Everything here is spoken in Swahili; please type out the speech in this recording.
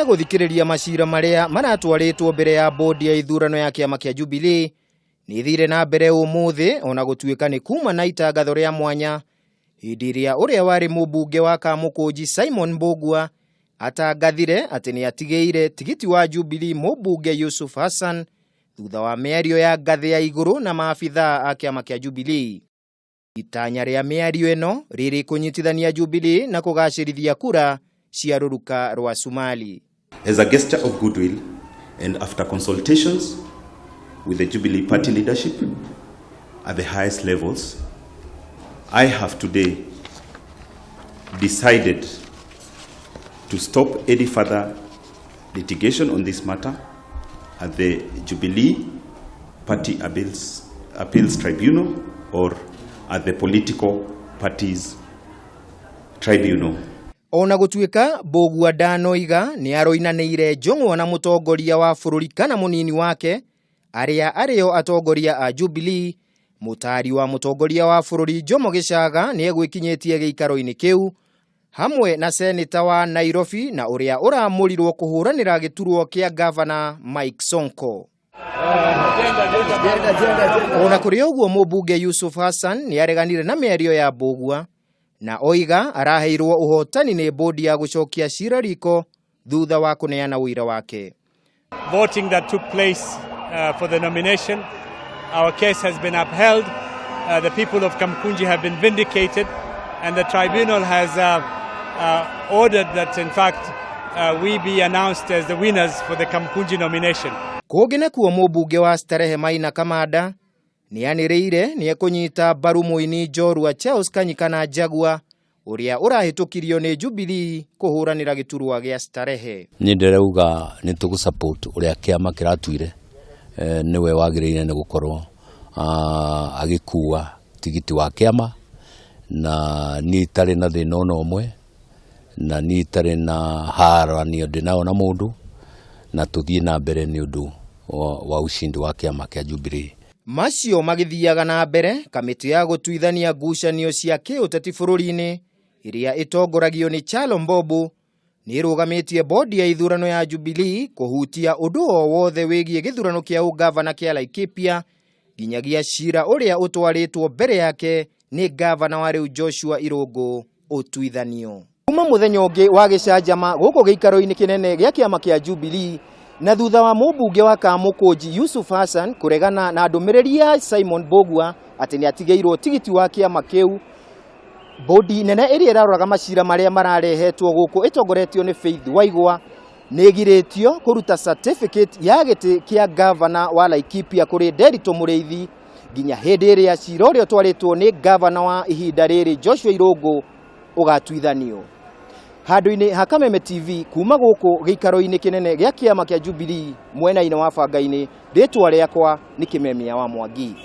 ya guthikiriria macira maria maratwaritwo mbere ya bodi ya ithurano ya kiama kia Jubilee ni thire na mbere umuthi ona gutuika ni kuma na itangatho ria mwanya hindi iria uria wari mubunge wa Kamukunji Simon Mbugua atangathire ati ni atigeire tigiti wa Jubilee mubunge Yusuf Hassan thutha wa miario ya ngathi ya iguru na maafitha a kiama kia Jubilee. Itanya ria miario eno riri kunyitithania Jubilee na kugacirithia kura cia ruruka rwa Somali. As a gesture of goodwill and after consultations with the Jubilee party leadership at the highest levels, I have today decided to stop any further litigation on this matter at the Jubilee Party Appeals Tribunal or at the Political Parties Tribunal. Ona gutuika Mbugua ndanoiga ni aroinaniire njong'o na mutongoria wa bururi kana munini wake aria ario atongoria a Jubilee. Mutari wa mutongoria wa bururi Jomo Gichaga ni egwikinyetie giikaro-ini kiu hamwe na seneta wa Nairobi na uria uramurirwo kuhuranira giturwo kia governor Mike Sonko. Ona kuri uguo mubunge Yusuf Hassan ni areganire na miario ya Mbugua na oiga araheirwo uhotani ni bodi ya gucokia cira riko thutha wa kuneana wira wake. Voting that took place for the nomination, our case has been upheld. The people of Kamukunji have been vindicated, and the tribunal has ordered that in fact we be announced as the winners for the Kamukunji nomination. Kogena kuo mubunge wa Starehe Maina Kamanda ni anireire ni ekunyita baru muini Njorua Charles Kanyikana Jagua uria urahitukirio ni Jubilee kuhuranira giturwa gia Starehe. Ni ndireuga ni tugu support uria kiama kiratuire niwe wagireire ni gukorwo agikuwa tigiti wa kiama na ni tari na thina ona umwe na ni tari na haranio ndinao na mundu na tuthie na mbere ni undu wa ushindi wa kiama kia Jubilee. Macio magithiaga na mbere kamiti ya gutuithania ngucanio cia kiuteti bururi-ini iria itongoragio ni Chalo Mbobu ni rugamitie bodi ya ithurano ya Jubilee kuhutia undu o wothe wigie githurano kia ugavana kia Laikipia ginyagia cira uria utwaritwo mbere yake ni gavana wa riu Joshua Irungu utuithanio. Kuma muthenya ungi wa gicanjama guku giikaro-ini kinene gia kiama kia Jubilee na thutha wa mubunge wa Kamukunji Yusuf Hassan kuregana na ndumiriri ya Simon Mbugua ati ni atigeirwo tigiti wa kiama kiu, bodi nene iria iraroraga macira maria mararehetwo guku itongoretio ni Faith Waigwa negiretio kuruta certificate ya giti kia governor wa Laikipia kuri Nderitu Mureithi ginya hindi iria cira uria twaritwo ni governor wa ihinda riri Joshua Irungu ugatuithanio. Handu-ini ha Kameme TV kuma guku giikaro-ini kinene gia kiama kia Jubilee mwena-ini wa Banga-ini, ritwa riakwa ni Kimemia wa Mwangi.